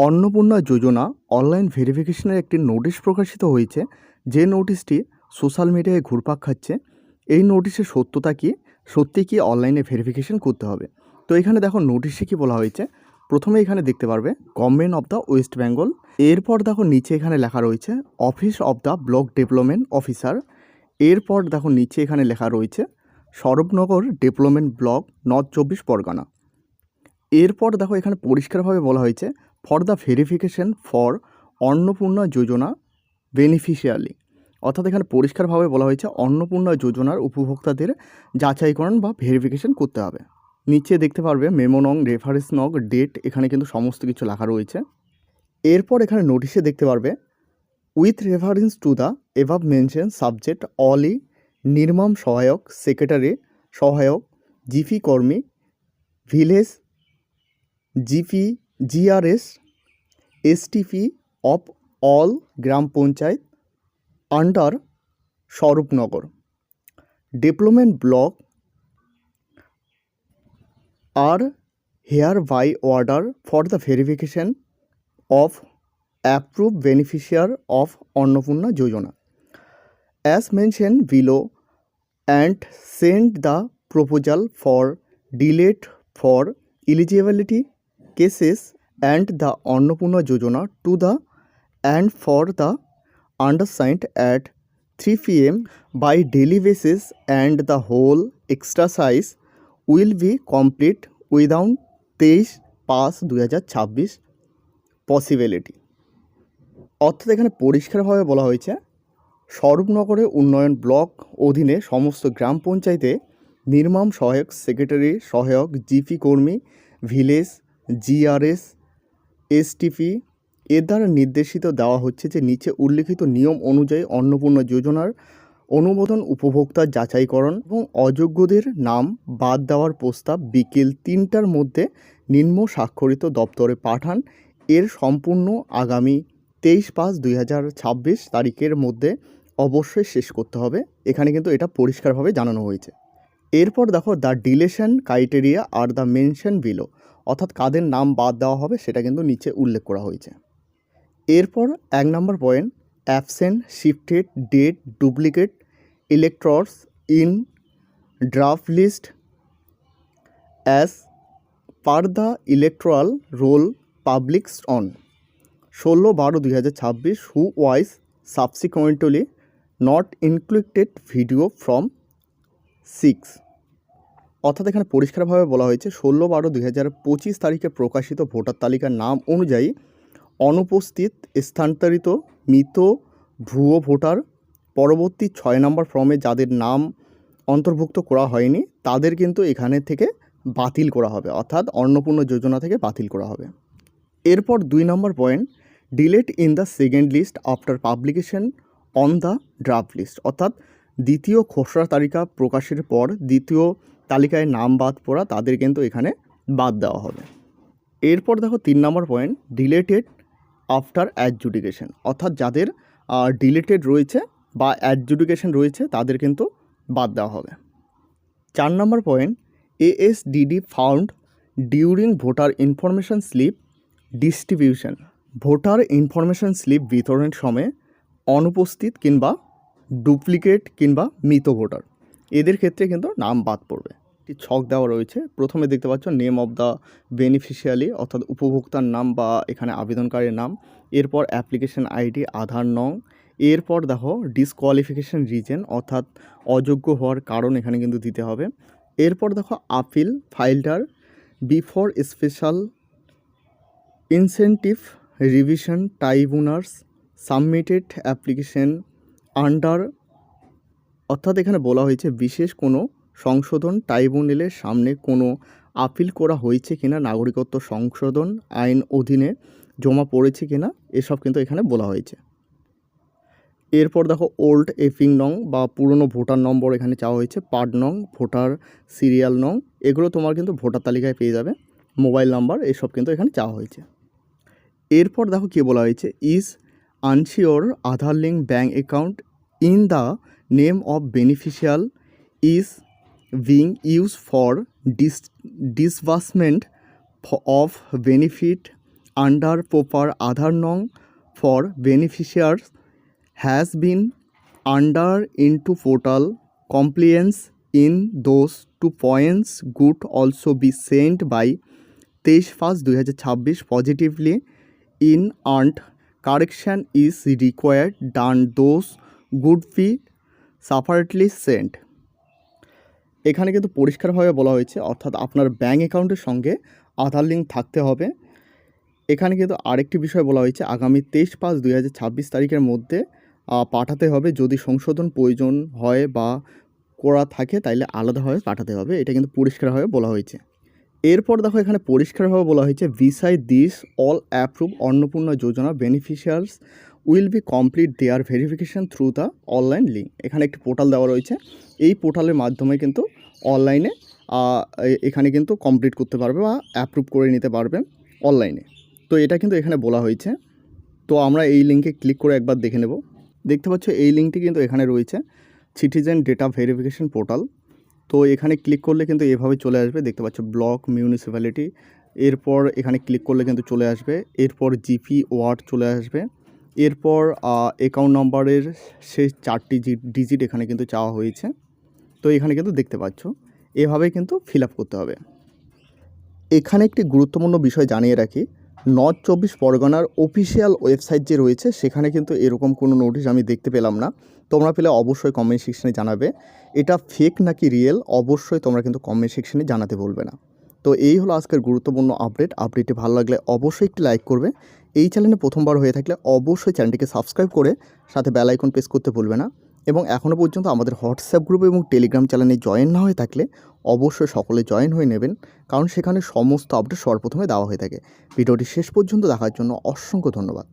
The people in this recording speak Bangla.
অন্নপূর্ণা যোজনা অনলাইন ভেরিফিকেশনের একটি নোটিশ প্রকাশিত হয়েছে, যে নোটিশটি সোশ্যাল মিডিয়ায় ঘুরপাক খাচ্ছে। এই নোটিশের সত্যতা কি, সত্যি কি অনলাইনে ভেরিফিকেশন করতে হবে? তো এখানে দেখো নোটিশে কি বলা হয়েছে। প্রথমে এখানে দেখতে পারবে government of the West Bengal. এরপর দেখো নিচে এখানে লেখা রয়েছে office of the block development officer. এরপর দেখো নিচে এখানে লেখা রয়েছে সরবনগর ডেভেলপমেন্ট ব্লক, নর্থ 24 পরগনা। এরপর দেখো এখানে পরিষ্কারভাবে বলা হয়েছে for the verification for Annapurna Yojana beneficiary. অর্থাৎ এখানে পরিষ্কারভাবে বলা হয়েছে অন্নপূর্ণা যোজনার উপভোক্তাদের যাচাইকরণ বা ভেরিফিকেশন করতে হবে। নিচে দেখতে পারবে মেমো নং, রেফারেন্স নং, ডেট, এখানে কিন্তু সমস্ত কিছু লেখা রয়েছে। এরপর এখানে নোটিশে দেখতে পারবে with reference to the above mention subject অলি নির্মাণ সহায়ক, সেক্রেটারি সহায়ক, জিপি কর্মী, village GP, GRS, STP of all গ্রাম panchayat under Swarupnagar development block are hereby order for the verification of approve beneficiary of Annapurna Yojana as mention below and send the proposal for delete for eligibility cases and the Annapurna Yojana to the and for the undersigned at 3 p.m. by daily basis, and the whole exercise will be complete without 23/5/2026 possibility। অর্থাৎ এখানে পরিষ্কারভাবে বলা হয়েছে স্বরূপনগরের উন্নয়ন ব্লক অধীনে সমস্ত গ্রাম পঞ্চায়েতে নির্মাণ সহায়ক, সেক্রেটারি সহায়ক, জিপি কর্মী, ভিলেজ জিআরএস, এসটিপি এর দ্বারা নির্দেশিত দেওয়া হচ্ছে যে নিচে উল্লিখিত নিয়ম অনুযায়ী অন্নপূর্ণা যোজনার অনুমোদন উপভোক্তার যাচাইকরণ এবং অযোগ্যদের নাম বাদ দেওয়ার প্রস্তাব বিকেল 3টার মধ্যে নিম্ন স্বাক্ষরিত দপ্তরে পাঠান। এর সম্পূর্ণ আগামী 23/5/2026 তারিখের মধ্যে অবশ্যই শেষ করতে হবে। এখানে কিন্তু এটা পরিষ্কারভাবে জানানো হয়েছে। এরপর দেখো the deletion criteria are the mention below, অর্থাৎ কাদের নাম বাদ দেওয়া হবে সেটা কিন্তু নিচে উল্লেখ করা হয়েছে। এরপর 1 number point absent, shifted, dead, duplicate electors in draft list as per the electoral roll publics on 16/12/2026 who wise subsequently not included video from 6। অর্থাৎ এখানে পরিষ্কারভাবে বলা হয়েছে 16/12/2025 তারিখে প্রকাশিত ভোটার তালিকার নাম অনুযায়ী অনুপস্থিত, স্থানান্তরিত, মৃত, ভুয়ো ভোটার পরবর্তী 6 নম্বর ফর্মে যাদের নাম অন্তর্ভুক্ত করা হয়নি তাদের কিন্তু এখানে থেকে বাতিল করা হবে, অর্থাৎ অন্নপূর্ণা যোজনা থেকে বাতিল করা হবে। এরপর 2 number point delete in the second list after publication on the draft list, অর্থাৎ দ্বিতীয় খসড়া তালিকা প্রকাশের পর দ্বিতীয় তালিকায় নাম বাদ পড়া তাদের কিন্তু এখানে বাদ দেওয়া হবে। এরপর দেখো 3 নম্বর পয়েন্ট ডিলেটেড আফটার অ্যাডজুডিকেশন, অর্থাৎ যাদের ডিলেটেড রয়েছে বা অ্যাডজুডিকেশন রয়েছে তাদের কিন্তু বাদ দেওয়া হবে। 4 number point ASDD found during voter information slip distribution, voter information slip বিতরণের সময় অনুপস্থিত কিংবা ডুপ্লিকেট কিংবা মৃত ভোটার এদের ক্ষেত্রে কিন্তু নাম বাদ পড়বে। একটি ছক দেওয়া রয়েছে, প্রথমে দেখতে পাচ্ছ নেম অফ দ্য বেনিফিশিয়ারি, অর্থাৎ উপভোক্তার নাম বা এখানে আবেদনকারীর নাম। এরপর অ্যাপ্লিকেশন আইডি, আধার নং। এরপর দেখো ডিসকোয়ালিফিকেশন রিজন, অর্থাৎ অযোগ্য হওয়ার কারণ এখানে কিন্তু দিতে হবে। এরপর দেখো আপিল ফাইলটার before special incentive revision tribunals submitted application under, অর্থাৎ এখানে বলা হয়েছে বিশেষ কোনো সংশোধন ট্রাইব্যুনালের সামনে কোনো আপিল করা হয়েছে কিনা, নাগরিকত্ব সংশোধন আইন অধীনে জমা পড়েছে কিনা, এসব কিন্তু এখানে বলা হয়েছে। এরপর দেখো ওল্ড এফিং নং বা পুরনো ভোটার নম্বর এখানে চাওয়া হয়েছে, পার্ট নং, ভোটার সিরিয়াল নং, এগুলো তোমার কিন্তু ভোটার তালিকায় পেয়ে যাবে, মোবাইল নাম্বার, এসব কিন্তু এখানে চাওয়া হয়েছে। এরপর দেখো কী বলা হয়েছে is unsure Aadhaar link bank account in the name of beneficial is being use for disbursement of benefit under proper Aadhaar nong for beneficiaries has been under into portal compliance in those 2 points could also be sent by 23/1/2026 positively in and correction is required done those would be separately sent. এখানে কিন্তু পরিষ্কারভাবে বলা হয়েছে, অর্থাৎ আপনার ব্যাঙ্ক অ্যাকাউন্টের সঙ্গে আধার লিঙ্ক থাকতে হবে। এখানে কিন্তু আরেকটি বিষয় বলা হয়েছে, আগামী 23/5/2026 তারিখের মধ্যে পাঠাতে হবে। যদি সংশোধন প্রয়োজন হয় বা করা থাকে তাইলে আলাদাভাবে পাঠাতে হবে। এটা কিন্তু পরিষ্কারভাবে বলা হয়েছে। এরপর দেখো এখানে পরিষ্কারভাবে বলা হয়েছে, beside this all approve Annapurna Yojana beneficiaries will be complete their verification through the online link. এখানে একটি পোর্টাল দেওয়া রয়েছে, এই পোর্টালের মাধ্যমে কিন্তু অনলাইনে এখানে কিন্তু কমপ্লিট করতে পারবে বা অ্যাপ্রুভ করে নিতে পারবে অনলাইনে। তো এটা কিন্তু এখানে বলা হয়েছে। তো আমরা এই লিঙ্কে ক্লিক করে একবার দেখে নেব। দেখতে পাচ্ছ এই লিঙ্কটি কিন্তু এখানে রয়েছে, সিটিজেন ডেটা ভেরিফিকেশান পোর্টাল। তো এখানে ক্লিক করলে কিন্তু এভাবে চলে আসবে, দেখতে পাচ্ছ ব্লক, মিউনিসিপ্যালিটি। এরপর এখানে ক্লিক করলে কিন্তু চলে আসবে, এরপর জিপি ওয়ার্ড চলে আসবে, এরপর অ্যাকাউন্ট নম্বরের শেষ 4টি ডিজিট এখানে কিন্তু চাওয়া হয়েছে। তো এখানে কিন্তু দেখতে পাচ্ছ এভাবে কিন্তু ফিল আপ করতে হবে। এখানে একটি গুরুত্বপূর্ণ বিষয় জানিয়ে রাখি, নর্থ 24 পরগনার অফিসিয়াল ওয়েবসাইট যে রয়েছে সেখানে কিন্তু এরকম কোনো নোটিশ আমি দেখতে পেলাম না। তোমরা পেলে অবশ্যই কমেন্ট সেকশনে জানাবে, এটা ফেক নাকি রিয়েল অবশ্যই তোমরা কিন্তু কমেন্ট সেকশনে জানাতে বলবে না। তো এই হলো আজকের গুরুত্বপূর্ণ আপডেটটি ভালো লাগলে অবশ্যই একটি লাইক করবে। এই চ্যানেলে প্রথমবার হয়ে থাকলে অবশ্যই চ্যানেলটিকে সাবস্ক্রাইব করে সাথে বেল আইকন প্রেস করতে ভুলবে না। এবং এখনও পর্যন্ত আমাদের হোয়াটসঅ্যাপ গ্রুপ এবং টেলিগ্রাম চ্যানেলে জয়েন না হয়ে থাকলে অবশ্যই সকলে জয়েন হয়ে নেবেন, কারণ সেখানে সমস্ত আপডেট সর্বপ্রথমে দেওয়া হয়ে থাকে। ভিডিওটি শেষ পর্যন্ত দেখার জন্য অসংখ্য ধন্যবাদ।